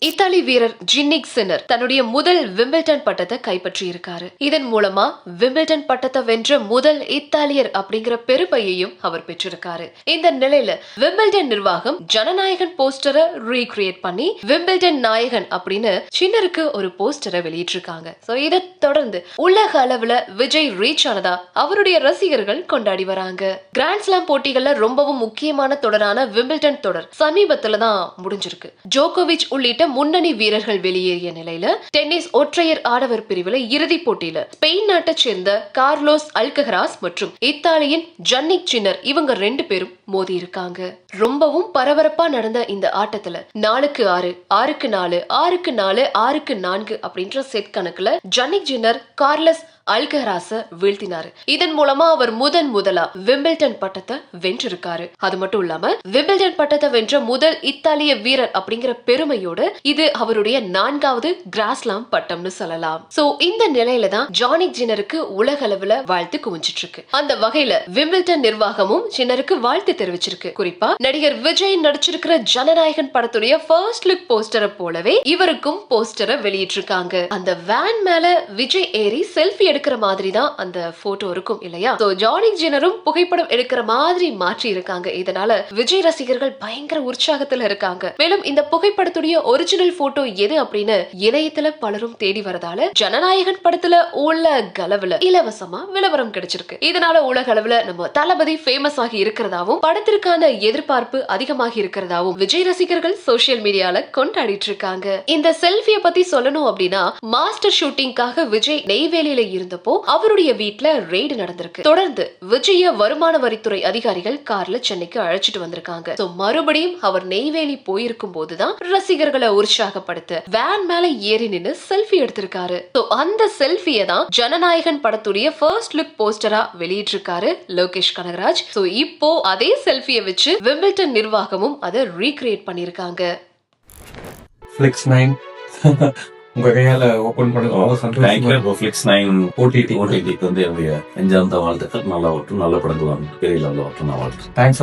Italy வீரர் ஜின்னிக் சின்னர் தன்னுடைய முதல் விம்பிள்டன் பட்டத்தை கைப்பற்றி இருக்காரு. இதன் மூலமா விம்பிள்டன் பட்டத்தை வென்ற முதல் இத்தாலியர் அப்படிங்கிற பெருமையையும் அவர் பெற்றிருக்காரு. இந்த நிலையில விம்பிள்டன் நிர்வாகம் ஜனநாயகன் போஸ்டரை ரீகிரியேட் பண்ணி விம்பிள்டன் நாயகன் அப்படின்னு சின்னருக்கு ஒரு போஸ்டரை வெளியிட்டிருக்காங்க. சோ இதை தொடர்ந்து உலக அளவுல விஜய் ரீச் ஆனதா அவருடைய ரசிகர்கள் கொண்டாடி வராங்க. கிராண்ட் ஸ்லாம் போட்டிகள்ல ரொம்பவும் முக்கியமான தொடரான விம்பிள்டன் தொடர் சமீபத்துல தான் முடிஞ்சிருக்கு. ஜோகோவிச் உள்ளிட்ட முன்னணி வீரர்கள் வெளியேறிய நிலையில டென்னிஸ் ஒற்றையர் ஆடவர் பிரிவுல இறுதிப் போட்டியில ஸ்பெயின் நாட்டை சேர்ந்த கார்லோஸ் அல்கஹராஸ் மற்றும் இத்தாலியின் ஜன்னிக் சின்னர் இவங்க 2 பேரும் மோதி இருக்காங்க. ரொம்பவும் பரபரப்பா நடந்த இந்த ஆட்டத்துல 4-6, 6-4, 6-4, 6-4 அப்படின்ற செட் கணக்குல ஜன்னிக் சின்னர் கார்லஸ் அல்கஹராஸ வீழ்த்தினாரு. இதன் மூலமா அவர் முதலா விம்பிள்டன் பட்டத்தை வென்றிருக்காரு. அது மட்டும் இல்லாம விம்பிள்டன் பட்டத்தை வென்ற முதல் இத்தாலிய வீரர் அப்படிங்கிற பெருமையோட இது அவருடைய 4வது கிராண்ட்ஸ்லாம் பட்டம்னு சொல்லலாம். சோ இந்த நிலையில தான் ஜானிக் சின்னருக்கு உலக அளவுல வாழ்த்து குவிஞ்சிட்டு இருக்கு. அந்த வகையில விம்பிள்டன் நிர்வாகமும் சின்னருக்கு வாழ்த்து தெரிவிச்சிருக்கு. குறிப்பா நடிகர் விஜய் நடிச்சிருக்கிற ஜனநாயகன் படத்துடைய ஃபர்ஸ்ட் லுக் போஸ்டரை போலவே இவருக்கும் போஸ்டரை வெளியிட்டிருக்காங்க. அந்த வேன் மேல விஜய் ஏறி செல்ஃபி எடுக்கிற மாதிரி தான் அந்த போட்டோ இருக்கும் இல்லையா? சோ ஜானிக் சின்னரும் புகைப்படம் எடுக்கிற மாதிரி மாற்றி இருக்காங்க. இதனால விஜய் ரசிகர்கள் பயங்கர உற்சாகத்துல இருக்காங்க. மேலும் இந்த புகைப்படத்துடைய ஒரிஜினல் போட்டோ எது அப்படின்னு இணையத்துல பலரும் தேடி வரதால ஜனநாயகன் படத்துல உள்ள கலவுல இலவசமா விளம்பரம் கிடைச்சிருக்கு. இதனால உலக அளவுல நம்ம தளபதி ஃபேமஸ் ஆகி இருக்கிறதாவும் படத்திற்கான எதிர்பார்ப்பு அதிகமாகி இருக்கிறதாவும் விஜய் ரசிகர்கள் சோசியல் மீடியால கொண்டாடிட்டு இருக்காங்க. இந்த செல்ஃபிய பத்தி சொல்லணும் அப்படின்னா மாஸ்டர் ஷூட்டிங்காக விஜய் நெய்வேலியில இருந்தப்போ அவருடைய வீட்ல ரெய்டு நடந்திருக்கு. தொடர்ந்து விஜய வருமான வரித்துறை அதிகாரிகள் கார்ல சென்னைக்கு அழைச்சிட்டு வந்திருக்காங்க. மறுபடியும் அவர் நெய்வேலி போயிருக்கும் போதுதான் ரசிகர்களை உற்சாகப்படுத்த வேன் மேல ஏறி நின்னு செல்ஃபி எடுத்திருக்காரு. அந்த செல்ஃபியை தான் ஜனநாயகன் படத்துடைய ஃபர்ஸ்ட் லுக் போஸ்டரா வெளியிட்டிருக்காரு லோகேஷ் கனகராஜ். இப்போ அதே செல்ஃபியை வச்சு விம்பிள்டன் நிர்வாகமும் அதை ரீகிரியேட் பண்ணிருக்காங்க. ஃபிளிக்ஸ் 9 உங்க கையால ஓபன் பண்ணுங்க. ஃபிளிக்ஸ் 9 ஓடிடிக்கு வந்து என்னுடைய நெஞ்சார்ந்த வாழ்த்துக்கள். நல்லா படங்கள் பெரிய லெவலில் நான் வாழ்த்து. தேங்க்ஸ்.